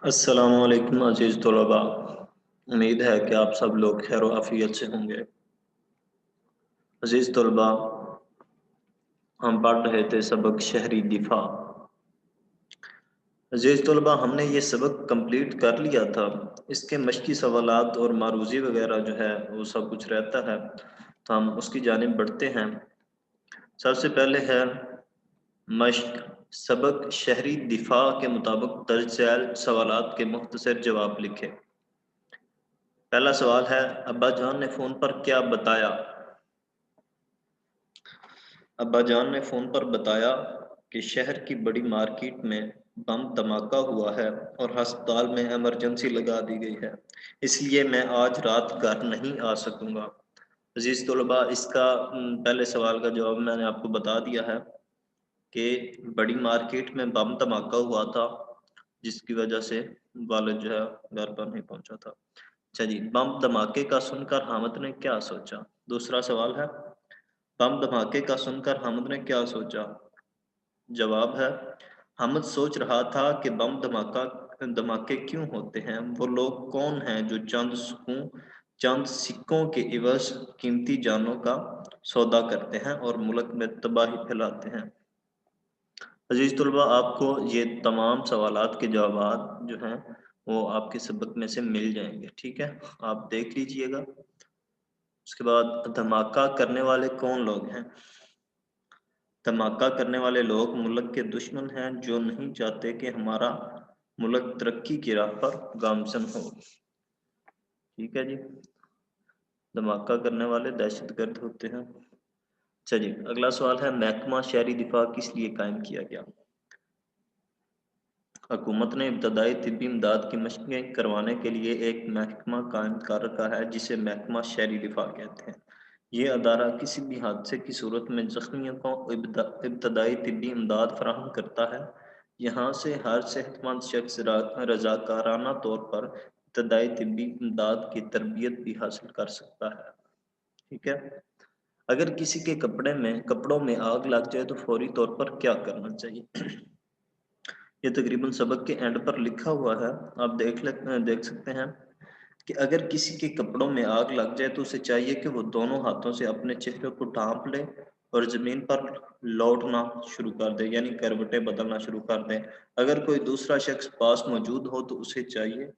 السلام علیکم عزیز طلباء، امید ہے کہ آپ سب لوگ خیر و عافیت سے ہوں گے۔ عزیز طلباء، ہم پڑھ رہے تھے سبق شہری دفاع۔ عزیز طلباء، ہم نے یہ سبق کمپلیٹ کر لیا تھا۔ اس کے مشقی سوالات اور معروضی وغیرہ جو ہے وہ سب کچھ رہتا ہے، تو ہم اس کی جانب بڑھتے ہیں۔ سب سے پہلے ہے مشق۔ سبق شہری دفاع کے مطابق درج ذیل سوالات کے مختصر جواب لکھیں۔ پہلا سوال ہے، ابا جان نے فون پر کیا بتایا؟ ابا جان نے فون پر بتایا کہ شہر کی بڑی مارکیٹ میں بم دھماکہ ہوا ہے اور ہسپتال میں ایمرجنسی لگا دی گئی ہے، اس لیے میں آج رات گھر نہیں آ سکوں گا۔ عزیز طلباء، اس کا پہلے سوال کا جواب میں نے آپ کو بتا دیا ہے کہ بڑی مارکیٹ میں بم دھماکہ ہوا تھا، جس کی وجہ سے والد جو ہے گھر پر نہیں پہنچا تھا۔ اچھا جی، بم دھماکے کا سن کر حامد نے کیا سوچا؟ دوسرا سوال ہے، بم دھماکے کا سن کر حامد نے کیا سوچا؟ جواب ہے، حامد سوچ رہا تھا کہ بم دھماکے کیوں ہوتے ہیں، وہ لوگ کون ہیں جو چند سکوں کے عوض قیمتی جانوں کا سودا کرتے ہیں اور ملک میں تباہی پھیلاتے ہیں۔ عزیز طلباء، آپ کو یہ تمام سوالات کے جوابات جو ہیں وہ آپ کے سبق میں سے مل جائیں گے، ٹھیک ہے؟ آپ دیکھ لیجئے گا۔ اس کے بعد دھماکہ کرنے والے کون لوگ ہیں؟ دھماکہ کرنے والے لوگ ملک کے دشمن ہیں جو نہیں چاہتے کہ ہمارا ملک ترقی کی راہ پر گامزن ہو۔ ٹھیک ہے جی، دھماکہ کرنے والے دہشت گرد ہوتے ہیں۔ اچھا جی، اگلا سوال ہے، محکمہ شہری دفاع کس لیے قائم کیا گیا؟ حکومت نے ابتدائی طبی امداد کی مشقیں کروانے کے لیے ایک محکمہ قائم کر رکھا ہے جسے محکمہ شہری دفاع کہتے ہیں۔ یہ ادارہ کسی بھی حادثے کی صورت میں زخمیوں کو ابتدائی طبی امداد فراہم کرتا ہے۔ یہاں سے ہر صحت مند شخص رضاکارانہ طور پر ابتدائی طبی امداد کی تربیت بھی حاصل کر سکتا ہے۔ ٹھیک ہے، اگر کسی کے کپڑوں میں آگ لگ جائے تو فوری طور پر کیا کرنا چاہیے؟ یہ تقریباً سبق کے اینڈ پر لکھا ہوا ہے، آپ دیکھ سکتے ہیں کہ اگر کسی کے کپڑوں میں آگ لگ جائے تو اسے چاہیے کہ وہ دونوں ہاتھوں سے اپنے چہرے کو ڈھانپ لے اور زمین پر لوٹنا شروع کر دے، یعنی کروٹیں بدلنا شروع کر دیں۔ اگر کوئی دوسرا شخص پاس موجود ہو تو اسے چاہیے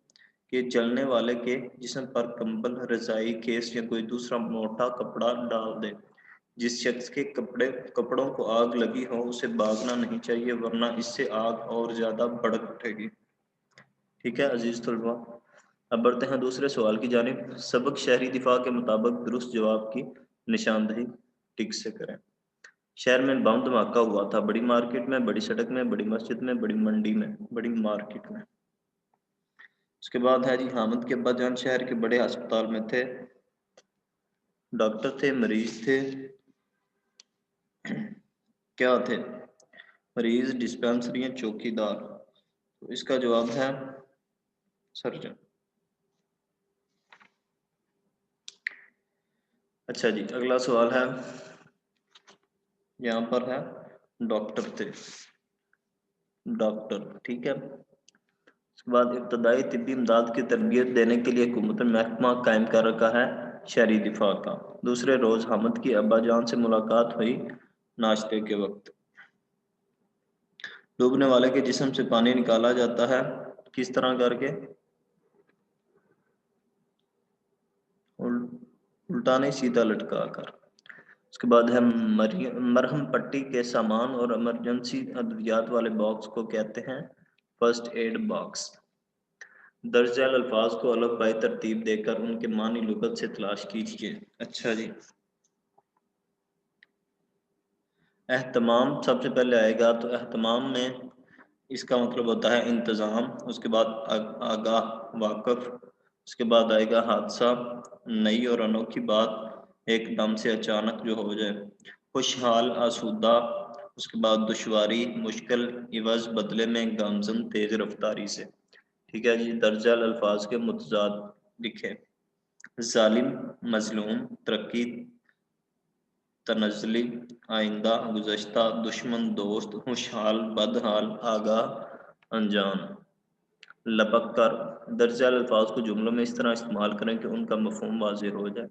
کہ جلنے والے کے جسم پر کمبل، رضائی، کیس یا کوئی دوسرا موٹا کپڑا ڈال دے۔ جس شخص کے کپڑوں کو آگ لگی ہو اسے بھاگنا نہیں چاہیے، ورنہ اس سے آگ اور زیادہ بھڑک اٹھے گی۔ ٹھیک ہے عزیز طلباء، اب بڑھتے ہیں دوسرے سوال کی جانب۔ سبق شہری دفاع کے مطابق درست جواب کی نشاندہی ٹک سے کریں۔ شہر میں بم دھماکہ ہوا تھا، بڑی مارکیٹ میں، بڑی سڑک میں، بڑی مسجد میں، بڑی منڈی میں، بڑی مارکیٹ میں۔ اس کے بعد ہے جی، حامد کے ابا جان شہر کے بڑے ہسپتال میں تھے، ڈاکٹر تھے، مریض تھے، کیا تھے؟ مریض، ڈسپینسری، چوکی دار۔ تو اس کا جواب ہے سرجن۔ اچھا جی، اگلا سوال ہے، یہاں پر ہے ڈاکٹر تھے، ڈاکٹر، ٹھیک ہے۔ اس کے بعد ابتدائی طبی امداد کی تربیت دینے کے لیے حکومت نے محکمہ قائم کر رکھا ہے شہری دفاع کا۔ دوسرے روز حامد کی ابا جان سے ملاقات ہوئی ناشتے کے وقت۔ ڈوبنے والے کے جسم سے پانی نکالا جاتا ہے کس طرح کر کے؟ الٹا نہیں، سیدھا لٹکا کر۔ اس کے بعد ہے مرہم پٹی کے سامان اور ایمرجنسی ادویات والے باکس کو کہتے ہیں فرسٹ ایڈ باکس۔ درج ذیل الفاظ کو الف بائی ترتیب دے کر ان کے معنی لغت سے تلاش کیجیے۔ اچھا جی، اہتمام سب سے پہلے آئے گا، تو اہتمام میں اس کا مطلب ہوتا ہے انتظام۔ اس کے بعد آگاہ، واقف۔ اس کے بعد آئے گا حادثہ، نئی اور انوکھی بات، ایک دم سے اچانک جو ہو جائے۔ خوشحال، آسودہ۔ اس کے بعد دشواری، مشکل، عوض، بدلے میں، گامزن، تیز رفتاری سے۔ ٹھیک ہے جی، درج ذیل الفاظ کے متضاد لکھیں۔ ظالم، مظلوم، ترقی، تنزلی، آئندہ، گزشتہ، دشمن، دوست، خوشحال، بدحال، آگاہ، انجان۔ لپک کر، درج ذیل الفاظ کو جملوں میں اس طرح استعمال کریں کہ ان کا مفہوم واضح ہو جائے۔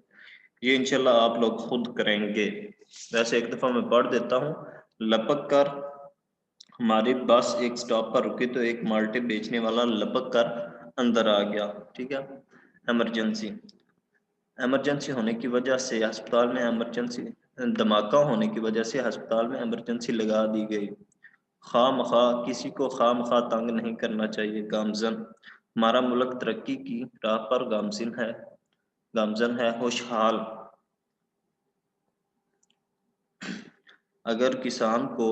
یہ انشاءاللہ آپ لوگ خود کریں گے۔ ویسے ایک دفعہ میں پڑھ دیتا ہوں۔ لپک کر، ہماری بس ایک سٹاپ پر رکی تو ایک مالٹے بیچنے والا لپک کر اندر آ گیا، ٹھیک ہے۔ ایمرجنسی، ایمرجنسی ہونے کی وجہ سے ہسپتال میں دھماکہ ہونے کی وجہ سے ہسپتال میں ایمرجنسی لگا دی گئی۔ خواہ مخواہ، کسی کو خواہ مخواہ تنگ نہیں کرنا چاہیے۔ گامزن، ہمارا ملک ترقی کی راہ پر گامزن ہے۔ خوشحال، اگر کسان کو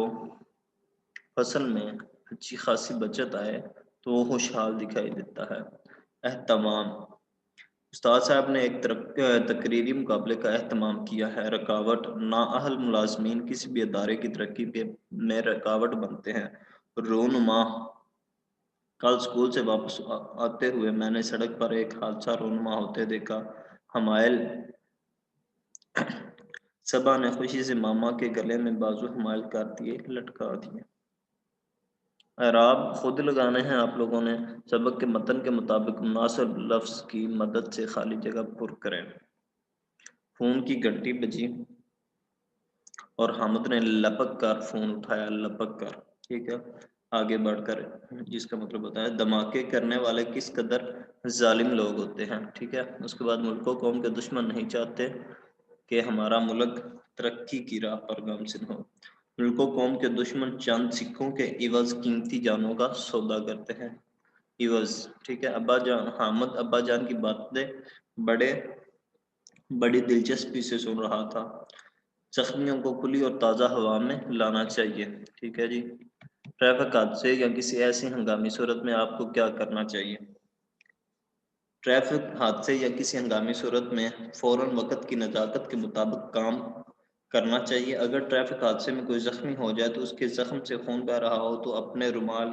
فصل میں اچھی خاصی بچت آئے تو وہ خوشحال دکھائی دیتا ہے۔ اہتمام، استاد صاحب نے ایک تقریری مقابلے کا اہتمام کیا ہے۔ رکاوٹ، نااہل ملازمین کسی بھی ادارے کی ترقی میں رکاوٹ بنتے ہیں۔ رونما، کل اسکول سے واپس آتے ہوئے میں نے سڑک پر ایک حادثہ رونما ہوتے دیکھا۔ حمائل، صبا نے خوشی سے ماما کے گلے میں بازو حمائل کر دیے، لٹکا دیے۔ اعراب خود لگانے ہیں آپ لوگوں نے۔ سبق کے متن کے مطابق مناسب لفظ کی مدد سے خالی جگہ پر کریں۔ فون کی گھنٹی بجی اور حامد نے لپک کر فون اٹھایا، لپک کر، ٹھیک ہے۔ آگے بڑھ کر جس کا مطلب ہوتا ہے دھماکے کرنے والے کس قدر ظالم لوگ ہوتے ہیں، ٹھیک ہے۔ اس کے بعد ملک و قوم کے دشمن نہیں چاہتے کہ ہمارا ملک ترقی کی راہ پر گامزن ہو۔ ملک و قوم کے دشمن چند سکھوں کے عوض قیمتی جانوں کا سودا کرتے ہیں۔ عوض، ٹھیک ہے۔ ابا جان، حامد ابا جان کی باتیں بڑی دلچسپی سے سن رہا تھا۔ زخمیوں کو کھلی اور تازہ ہوا میں لانا چاہیے، ٹھیک ہے جی۔ ٹریفک حادثے یا کسی ایسی ہنگامی صورت میں آپ کو کیا کرنا چاہیے؟ ٹریفک حادثے یا کسی ہنگامی صورت میں فوراً وقت کی نزاکت کے مطابق کام کرنا چاہیے۔ اگر ٹریفک حادثے میں کوئی زخمی ہو جائے تو اس کے زخم سے خون بہہ رہا ہو تو اپنے رومال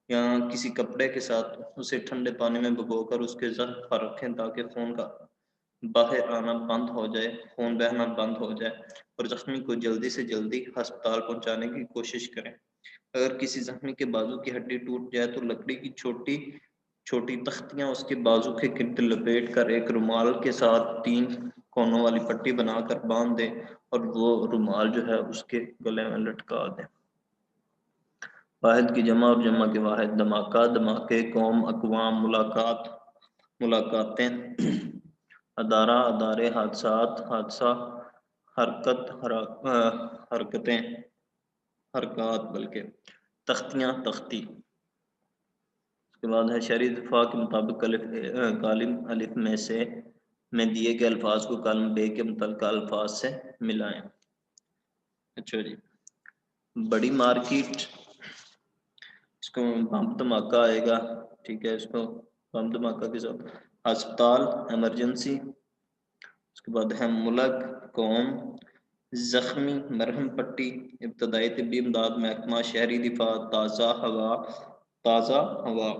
یا کسی کپڑے کے ساتھ اسے ٹھنڈے پانی میں بھگو کر اس کے زخم پر رکھیں تاکہ خون کا باہر آنا بند ہو جائے، خون بہنا بند ہو جائے، اور زخمی کو جلدی سے جلدی ہسپتال پہنچانے کی کوشش کریں۔ اگر کسی زخمی کے بازو کی ہڈی ٹوٹ جائے تو لکڑی کی چھوٹی چھوٹی تختیاں اس کے بازو کے گرد لپیٹ کر ایک رومال کے ساتھ 3 کونوں والی پٹی بنا کر باندھ دیں اور وہ رومال جو ہے اس کے گلے میں لٹکا دیں۔ واحد کی جمع اور جمع کے واحد، دھماکہ، دھماکے، قوم، اقوام، ملاقات، ملاقاتیں، ادارہ، ادارے، حادثات، حادثہ، حرکت، حرکتیں، حرکات بلکہ، تختیاں، تختی۔ اس کے بعد ہے شرعی دفاع کے مطابق کالم الف میں دیے گئے الفاظ کو کالم بے کے متعلقہ الفاظ سے ملائیں۔ اچھا جی، بڑی مارکیٹ، اس کو بم دھماکہ آئے گا، ٹھیک ہے۔ اس کو بم دھماکہ کے ساتھ ہسپتال، ایمرجنسی۔ اس کے بعد ہے ملک، قوم، زخمی، مرہم پٹی، ابتدائی طبی امداد محکمہ، شہری دفاع، تازہ ہوا،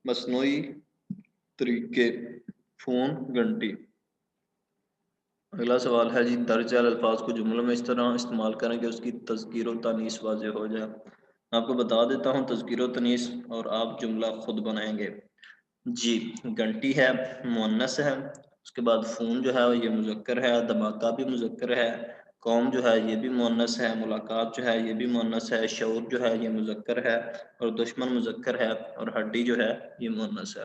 مصنوعی طریقے، فون، گھنٹی۔ اگلا سوال ہے جی، درج ذیل الفاظ کو جملوں میں اس طرح استعمال کریں کہ اس کی تذکیر و تانیث واضح ہو جائے۔ آپ کو بتا دیتا ہوں تذکیر و تانیث اور آپ جملہ خود بنائیں گے۔ جی، گھنٹی ہے، مؤنث ہے۔ اس کے بعد فون جو ہے یہ مذکر ہے، دھماکہ بھی مذکر ہے، قوم جو ہے یہ بھی مؤنث ہے، ملاقات جو ہے یہ بھی مؤنث ہے، شعور جو ہے یہ مذکر ہے اور دشمن مذکر ہے اور ہڈی جو ہے یہ مؤنث ہے۔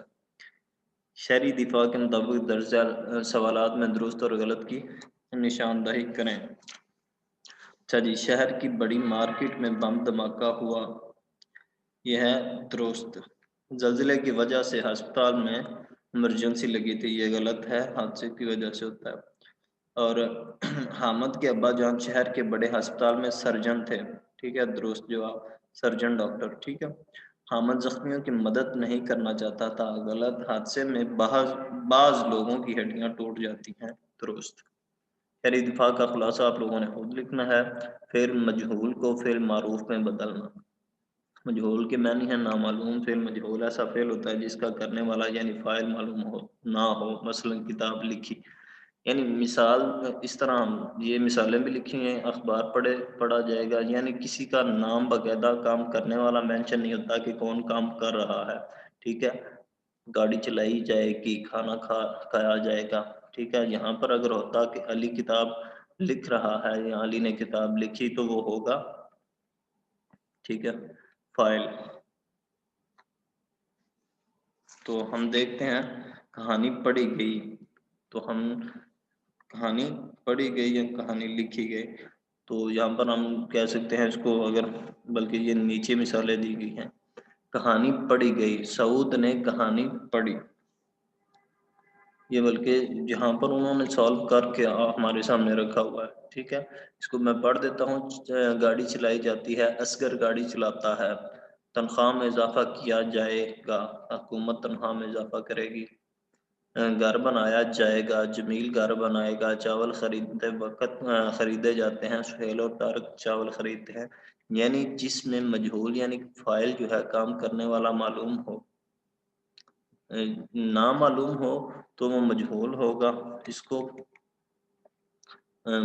شہری دفاع کے مطابق درج ذیل سوالات میں درست اور غلط کی نشاندہی کریں۔ اچھا جی، شہر کی بڑی مارکیٹ میں بم دھماکہ ہوا، یہ ہے درست۔ زلزلے کی وجہ سے ہسپتال میں ایمرجنسی لگی تھی، یہ غلط ہے، حادثے کی وجہ سے ہوتا ہے۔ اور حامد کے ابا جان شہر کے بڑے ہسپتال میں سرجن تھے، ٹھیک ہے، درست جواب، سرجن ڈاکٹر، ٹھیک ہے۔ حامد زخمیوں کی مدد نہیں کرنا چاہتا تھا، غلط، حادثے میں بعض لوگوں کی ہڈیاں ٹوٹ جاتی ہیں، درست۔ شہری دفاع کا خلاصہ آپ لوگوں نے خود لکھنا ہے۔ فعل مجہول کو فعل معروف میں بدلنا۔ مجہول کے معنی ہے نامعلوم۔ فعل مجہول ایسا فعل ہوتا ہے جس کا کرنے والا یعنی فاعل معلوم ہو نہ ہو، مثلا کتاب لکھی، یعنی مثال اس طرح ہم یہ مثالیں بھی لکھی ہیں، اخبار پڑھا جائے گا، یعنی کسی کا نام باقاعدہ کام کرنے والا مینشن نہیں ہوتا کہ کون کام کر رہا ہے، ٹھیک ہے، گاڑی چلائی جائے گی، کھانا کھایا جائے گا، ٹھیک ہے۔ یہاں پر اگر ہوتا کہ علی کتاب لکھ رہا ہے یا علی نے کتاب لکھی تو وہ ہوگا، ٹھیک ہے، فاعل۔ تو ہم دیکھتے ہیں کہانی پڑھی گئی، تو ہم کہانی پڑھی گئی یا کہانی لکھی گئی، تو یہاں پر ہم کہہ سکتے ہیں اس کو، اگر بلکہ یہ نیچے مثالیں دی گئی ہیں، کہانی پڑھی گئی، سعود نے کہانی پڑھی، یہ بلکہ جہاں پر انہوں نے سالو کر کے ہمارے سامنے رکھا ہوا ہے، ٹھیک ہے۔ اس کو میں پڑھ دیتا ہوں۔ گاڑی چلائی جاتی ہے، اصغر گاڑی چلاتا ہے، تنخواہ میں اضافہ کیا جائے گا، حکومت تنخواہ میں اضافہ کرے گی، گھر بنایا جائے گا، جمیل گھر بنائے گا، چاول خریدتے وقت خریدے جاتے ہیں، سہیل اور طارق چاول خریدتے ہیں، یعنی جس میں مجہول یعنی فاعل جو ہے کام کرنے والا معلوم ہو، نہ معلوم ہو تو وہ مجہول ہوگا۔ اس کو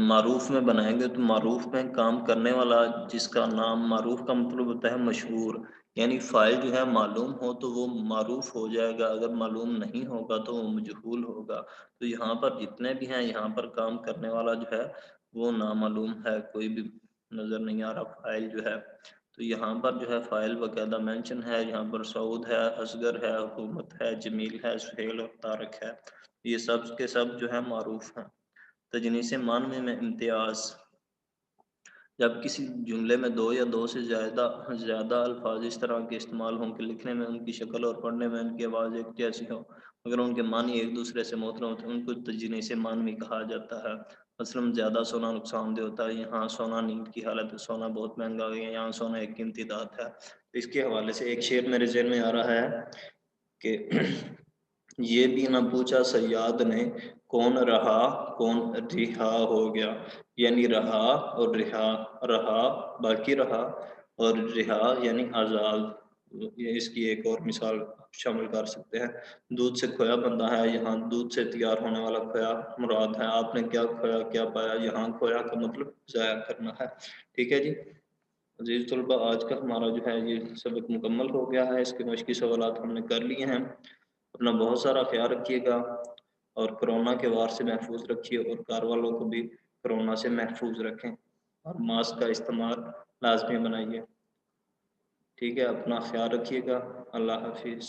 معروف میں بنائیں گے تو معروف میں کام کرنے والا جس کا نام، معروف کا مطلب ہوتا ہے مشہور، یعنی فاعل جو ہے معلوم ہو تو وہ معروف ہو جائے گا، اگر معلوم نہیں ہوگا تو وہ مجہول ہوگا۔ تو یہاں پر جتنے بھی ہیں، یہاں پر کام کرنے والا جو ہے وہ نامعلوم ہے، کوئی بھی نظر نہیں آ رہا فاعل جو ہے۔ تو یہاں پر جو ہے فاعل باقاعدہ مینشن ہے، یہاں پر سعود ہے، اصغر ہے، حکومت ہے، جمیل ہے، سہیل اور طارق ہے، یہ سب کے سب جو ہے معروف ہیں۔ تجنیس معنوی میں امتیاز، جب کسی جملے میں دو یا دو سے زیادہ الفاظ اس طرح کے استعمال ہوں کہ لکھنے میں ان کی شکل اور پڑھنے میں ان کی آواز ایک جیسی ہو مگر ان کے معنی ایک دوسرے سے مختلف ہوتے ہیں، ان کو تجنیس معنوی کہا جاتا ہے۔ مثلاً زیادہ سونا نقصان دہ ہوتا ہے، یہاں سونا نیند کی حالت ہے، سونا بہت مہنگا ہو گیا، یہاں سونا ایک قیمتی دھات ہے۔ اس کے حوالے سے ایک شعر میرے ذہن میں آ رہا ہے کہ یہ بھی نہ پوچھا صیاد نے کون رہا کون رہا ہو گیا، یعنی رہا اور رہا باقی رہا، اور رہا یعنی آزاد۔ یہ اس کی ایک اور مثال شامل کر سکتے ہیں، دودھ سے کھویا بندہ ہے، یہاں دودھ سے تیار ہونے والا کھویا مراد ہے۔ آپ نے کیا کھویا کیا پایا، یہاں کھویا کا مطلب ضائع کرنا ہے، ٹھیک ہے جی۔ عزیز طلبہ، آج کا ہمارا جو ہے یہ سبق مکمل ہو گیا ہے، اس کے مشقی سوالات ہم نے کر لیے ہیں۔ اپنا بہت سارا خیال رکھیے گا اور کرونا کے وار سے محفوظ رکھیے، اور گھر والوں کو بھی کرونا سے محفوظ رکھیں، اور ماسک کا استعمال لازمی بنائیے، ٹھیک ہے۔ اپنا خیال رکھیے گا، اللہ حافظ۔